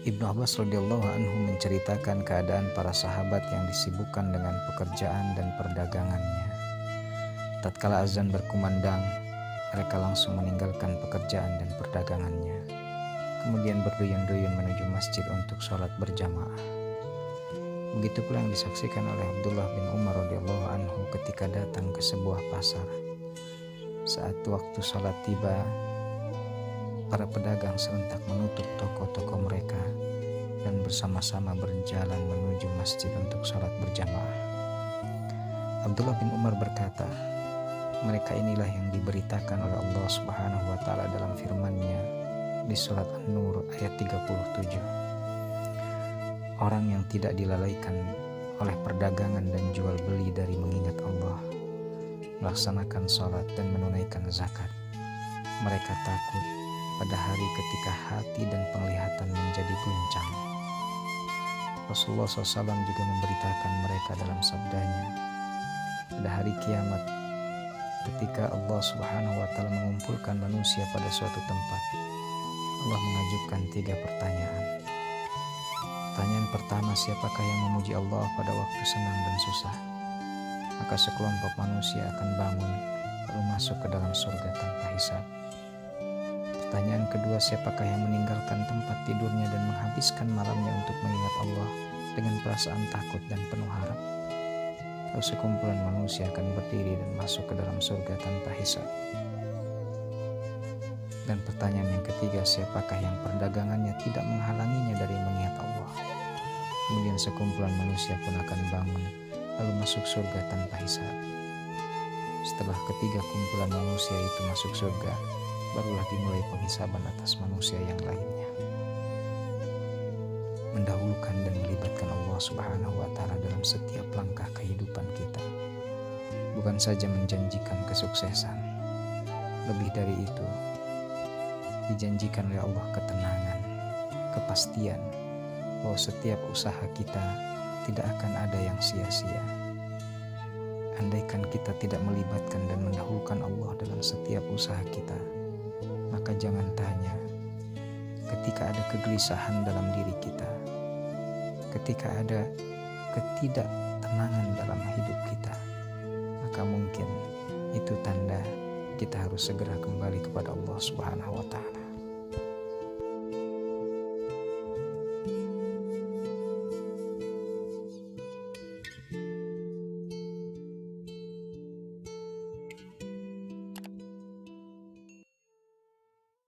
Ibnu Abbas radhiyallahu anhu menceritakan keadaan para sahabat yang disibukkan dengan pekerjaan dan perdagangannya. Tatkala azan berkumandang, mereka langsung meninggalkan pekerjaan dan perdagangannya, kemudian berduyun-duyun menuju masjid untuk sholat berjamaah. Begitu pula yang disaksikan oleh Abdullah bin Umar radhiyallahu anhu ketika datang ke sebuah pasar. Saat waktu sholat tiba, para pedagang serentak menutup toko-toko mereka dan bersama-sama berjalan menuju masjid untuk sholat berjamaah. Abdullah bin Umar berkata, mereka inilah yang diberitakan oleh Allah Subhanahu wa Ta'ala dalam firman-Nya di surat An-Nur ayat 37. Orang yang tidak dilalaikan oleh perdagangan dan jual beli dari mengingat Allah, melaksanakan sholat dan menunaikan zakat. Mereka takut pada hari ketika hati dan penglihatan menjadi guncang. Rasulullah SAW juga memberitakan mereka dalam sabdanya, pada hari kiamat, ketika Allah Subhanahu wa Ta'ala mengumpulkan manusia pada suatu tempat, Allah mengajukan 3 pertanyaan. Pertanyaan pertama, siapakah yang memuji Allah pada waktu senang dan susah? Maka sekelompok manusia akan bangun lalu masuk ke dalam surga tanpa hisab. Pertanyaan kedua, siapakah yang meninggalkan tempat tidurnya dan menghabiskan malamnya untuk mengingat Allah dengan perasaan takut dan penuh harap? Lalu sekumpulan manusia akan berdiri dan masuk ke dalam surga tanpa hisab. Dan pertanyaan yang ketiga, siapakah yang perdagangannya tidak menghalanginya dari mengingat Allah? Kemudian sekumpulan manusia pun akan bangun lalu masuk surga tanpa hisab. Setelah ketiga kumpulan manusia itu masuk surga, barulah dimulai penghisaban atas manusia yang lainnya. Mendahulukan dan melibatkan Allah Subhanahu wa Ta'ala dalam setiap langkah kehidupan kita bukan saja menjanjikan kesuksesan, lebih dari itu dijanjikan oleh Allah ketenangan, kepastian bahwa setiap usaha kita tidak akan ada yang sia-sia. Andaikan kita tidak melibatkan dan mendahulukan Allah dalam setiap usaha kita, maka jangan tanya, ketika ada kegelisahan dalam diri kita, ketika ada ketidaktenangan dalam hidup kita, maka mungkin itu tanda kita harus segera kembali kepada Allah Subhanahu wa Ta'ala.